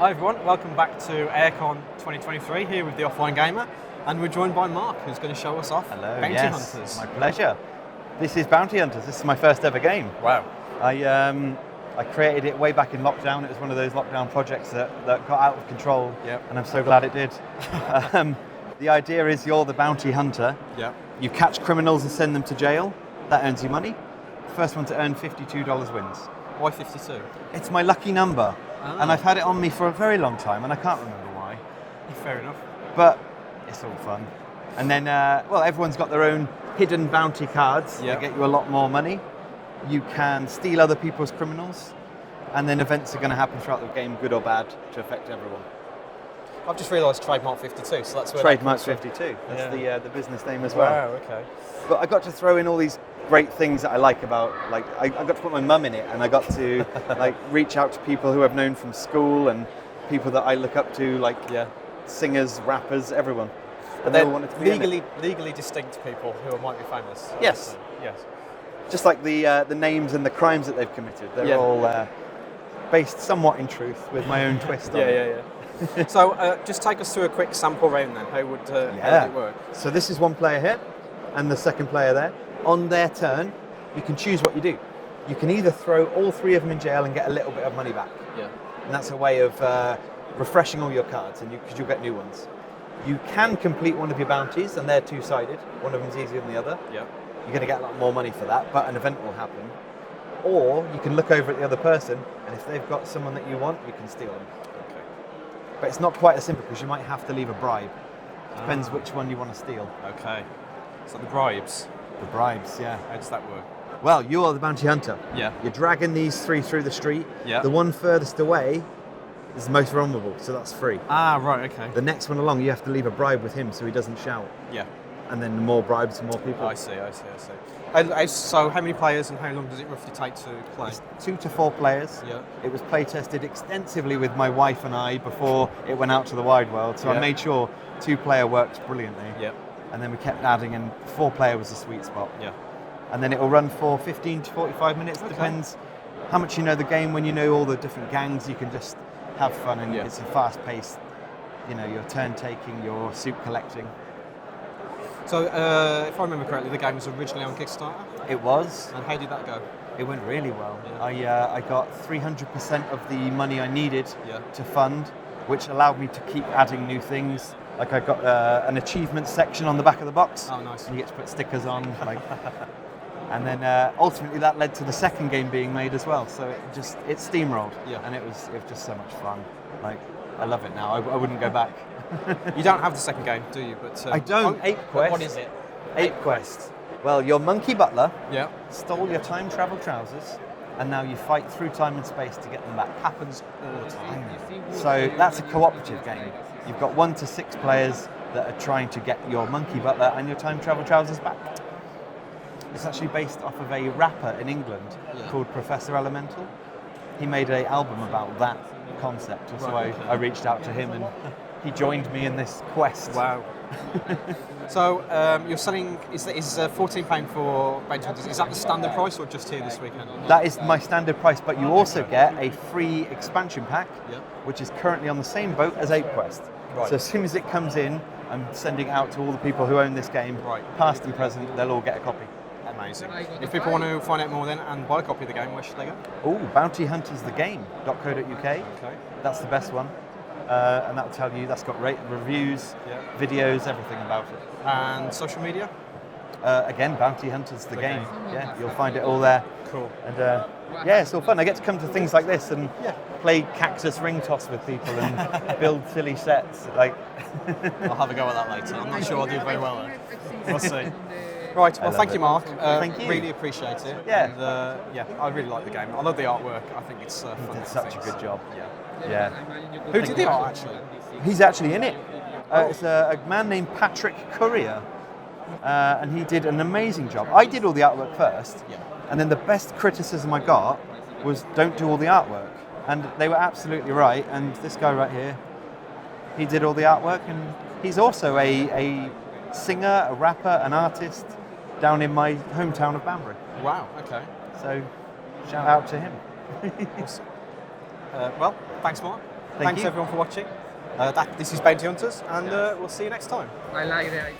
Hi everyone, welcome back to Airecon 2023 here with the Offline Gamer, and we're joined by Mark, who's going to show us off Bounty Hunters. My pleasure. This is Bounty Hunters. This is my first ever game. Wow. I created it way back in lockdown. It was one of those lockdown projects that got out of control, and I'm so glad it did. The idea is you're the bounty hunter. Yep. You catch criminals and send them to jail. That earns you money. The first one to earn $52 wins. Why 52? It's my lucky number. And I've had it on me for a very long time, and I can't remember why. Fair enough. But it's all fun. And then, everyone's got their own hidden bounty cards that get you a lot more money. You can steal other people's criminals, and then events are going to happen throughout the game, good or bad, to affect everyone. I've just realised Trademark52, so that's where Trademark52. That's the business name as well. Wow, okay. But I got to throw in all these great things that I like about, like, I got to put my mum in it, and I got to like reach out to people who I've known from school and people that I look up to, like singers, rappers, everyone. And they all wanted to be legally distinct people who might be famous. Yes. Yes. Just like the names and the crimes that they've committed. They're all based somewhat in truth with my own twist on it. So just take us through a quick sample round then. How would it work? So this is one player here and the second player there. On their turn, you can choose what you do. You can either throw all three of them in jail and get a little bit of money back. Yeah. And that's a way of refreshing all your cards, and because you'll get new ones. You can complete one of your bounties, and they're two-sided. One of them's easier than the other. Yeah. You're going to get a lot more money for that, but an event will happen. Or you can look over at the other person, and if they've got someone that you want, you can steal them. Okay. But it's not quite as simple, because you might have to leave a bribe. Depends which one you want to steal. Okay. So the bribes. The bribes, yeah. How does that work? Well, you are the bounty hunter. Yeah. You're dragging these three through the street. Yeah. The one furthest away is the most vulnerable, so that's free. Ah, right, okay. The next one along, you have to leave a bribe with him so he doesn't shout. Yeah. And then more bribes and more people. I see. So how many players and how long does it roughly take to play? It's 2 to 4 players. Yeah. It was play tested extensively with my wife and I before it went out to the wide world, so I made sure 2-player worked brilliantly. Yeah. And then we kept adding, and 4-player was the sweet spot. Yeah. And then it will run for 15 to 45 minutes. Okay. Depends how much you know the game. When you know all the different gangs, you can just have fun, and it's a fast-paced, your turn-taking, your soup collecting. So, if I remember correctly, the game was originally on Kickstarter? It was. And how did that go? It went really well. Yeah. I got 300% of the money I needed to fund, which allowed me to keep adding new things. Like I got an achievement section on the back of the box. Oh, nice. And you get to put stickers on. And then ultimately that led to the second game being made as well. So it steamrolled. Yeah. And it was just so much fun. Like, I love it now. I wouldn't go back. You don't have the second game, do you? But I don't. Ape Quest. What is it? Ape Quest. Well, your monkey butler stole your time travel trousers, and now you fight through time and space to get them back. Happens all the time. So that's a cooperative game. You've got 1 to 6 players that are trying to get your monkey butler and your time travel trousers back. It's actually based off of a rapper in England called Professor Elemental. He made an album about that concept, so I reached out to him and he joined me in this quest. Wow. So you're selling, is £14 for Bounty Hunters, is that the standard price or just here this weekend? That is my standard price, but you also get a free expansion pack, which is currently on the same boat as Ape Quest. Right. So as soon as it comes in, I'm sending it out to all the people who own this game, past and present, they'll all get a copy. Amazing. If people want to find out more then and buy a copy of the game, where should they go? Oh, bountyhuntersthegame.co.uk. Okay. That's the best one. And that'll tell you, that's got reviews, videos, everything about it. And social media? Again, Bounty Hunters the game. Yeah, you'll find it all there. Cool. And it's all fun. I get to come to things like this and play cactus ring toss with people and build silly sets. Like, I'll have a go at that later. I'm not sure I'll do very well though. We'll see. Right, well, thank you, Mark. Thank you. Really appreciate it. Yeah. And, I really like the game. I love the artwork. I think it's fun. He did such a good job. Yeah. Who did the art, actually? He's actually in it. It's a man named Patrick Courier, and he did an amazing job. I did all the artwork first, and then the best criticism I got was don't do all the artwork. And they were absolutely right, and this guy right here, he did all the artwork, and he's also a singer, a rapper, an artist down in my hometown of Banbury. Wow, okay. So, shout out to him. Awesome. Well, thanks, Mark. Thanks you. everyone for watching. This is Bounty Hunters, and we'll see you next time. I like the idea.